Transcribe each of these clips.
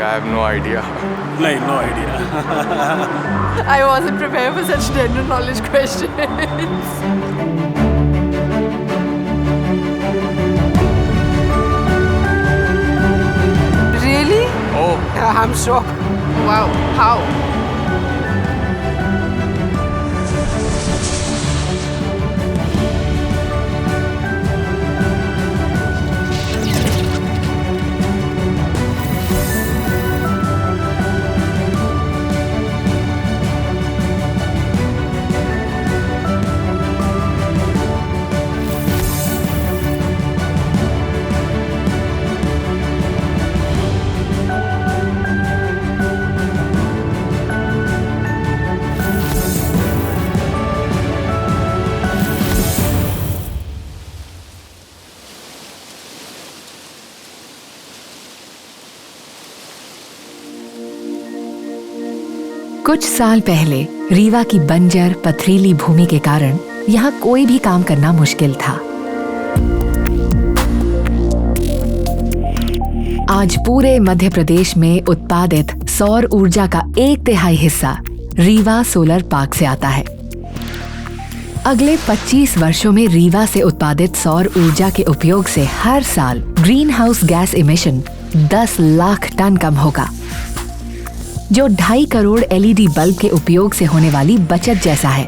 I have no idea. नहीं, no idea. I wasn't prepared for such general knowledge questions. Really? Oh, I'm shocked. Wow, how? कुछ साल पहले रीवा की बंजर पथरीली भूमि के कारण यहाँ कोई भी काम करना मुश्किल था। आज पूरे मध्य प्रदेश में उत्पादित सौर ऊर्जा का 1/3 हिस्सा रीवा सोलर पार्क से आता है। अगले 25 वर्षों में रीवा से उत्पादित सौर ऊर्जा के उपयोग से हर साल greenhouse gas emission 10 lakh ton कम होगा, जो 2.5 करोड़ LED बल्ब के उपयोग से होने वाली बचत जैसा है।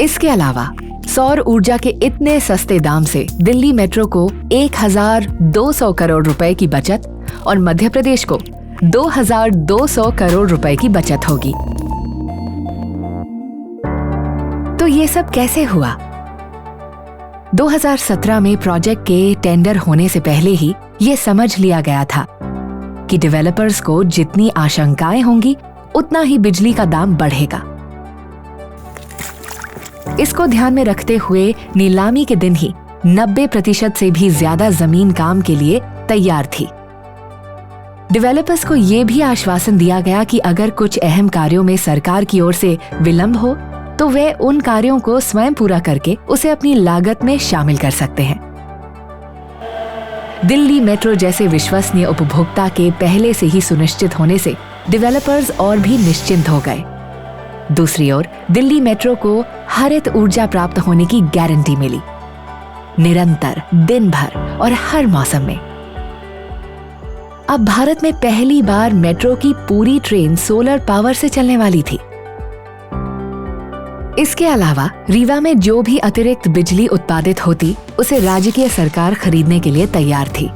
इसके अलावा सौर ऊर्जा के इतने सस्ते दाम से दिल्ली मेट्रो को 1200 करोड़ रुपए की बचत और मध्य प्रदेश को 2200 करोड़ रुपए की बचत होगी। तो ये सब कैसे हुआ? 2017 में प्रोजेक्ट के टेंडर होने से पहले ही ये समझ लिया गया था कि डेवलपर्स को जितनी आशंकाएं होंगी उतना ही बिजली का दाम बढ़ेगा। इसको ध्यान में रखते हुए नीलामी के दिन ही 90% से भी ज्यादा जमीन काम के लिए तैयार थी। डेवलपर्स को यह भी आश्वासन दिया गया कि अगर कुछ अहम कार्यों में सरकार की ओर से विलंब हो तो वे उन कार्यों को स्वयं पूरा करके उसे अपनी लागत में शामिल कर सकते हैं। दिल्ली मेट्रो जैसे विश्वसनीय उपभोक्ता के पहले से ही सुनिश्चित होने से डेवलपर्स और भी निश्चिंत हो गए। दूसरी ओर दिल्ली मेट्रो को हरित ऊर्जा प्राप्त होने की गारंटी मिली, निरंतर, दिन भर और हर मौसम में। अब भारत में पहली बार मेट्रो की पूरी ट्रेन सोलर पावर से चलने वाली थी। इसके अलावा रीवा में जो भी अतिरिक्त बिजली उत्पादित होती उसे राज्य की सरकार खरीदने के लिए तैयार थी।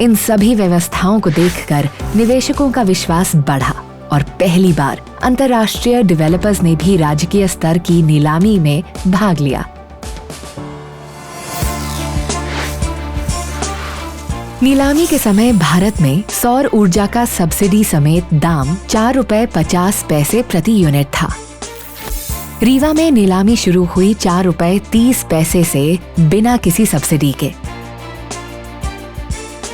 इन सभी व्यवस्थाओं को देखकर निवेशकों का विश्वास बढ़ा और पहली बार अंतर्राष्ट्रीय डेवलपर्स ने भी राजकीय स्तर की नीलामी में भाग लिया। नीलामी के समय भारत में सौर ऊर्जा का सब्सिडी समेत दाम 4 रुपए 50 पैसे प्रति यूनिट था। रीवा में नीलामी शुरू हुई 4 रुपए 30 पैसे से बिना किसी सब्सिडी के।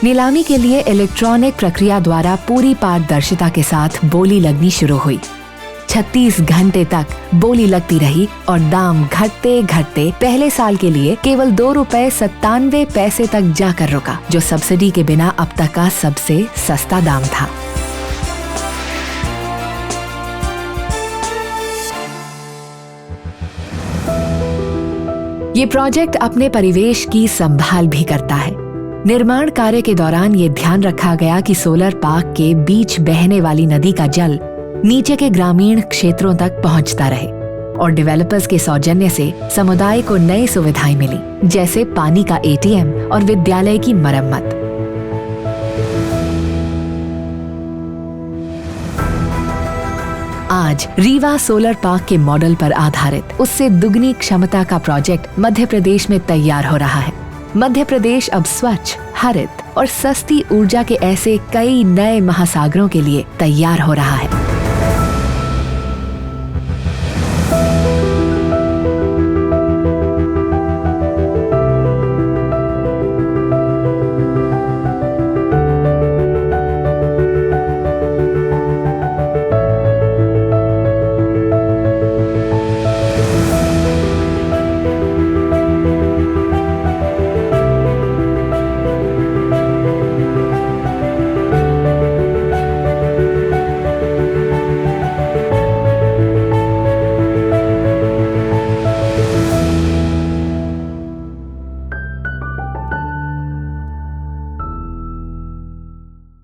नीलामी के लिए इलेक्ट्रॉनिक प्रक्रिया द्वारा पूरी पारदर्शिता के साथ बोली लगनी शुरू हुई। 36 घंटे तक बोली लगती रही और दाम घटते घटते पहले साल के लिए केवल 2 रुपए 97 पैसे तक जाकर रुका, जो सब्सिडी के बिना अब तक का सबसे सस्ता दाम था। ये प्रोजेक्ट अपने परिवेश की संभाल भी करता है। निर्माण कार्य के दौरान ये ध्यान रखा गया कि सोलर पार्क के बीच बहने वाली नदी का जल नीचे के ग्रामीण क्षेत्रों तक पहुंचता रहे और डेवलपर्स के सौजन्य से समुदाय को नई सुविधाएं मिली, जैसे पानी का ATM और विद्यालय की मरम्मत। आज रीवा सोलर पार्क के मॉडल पर आधारित उससे दुगनी क्षमता का प्रोजेक्ट मध्य प्रदेश में तैयार हो रहा है। मध्य प्रदेश अब स्वच्छ, हरित और सस्ती ऊर्जा के ऐसे कई नए महासागरों के लिए तैयार हो रहा है।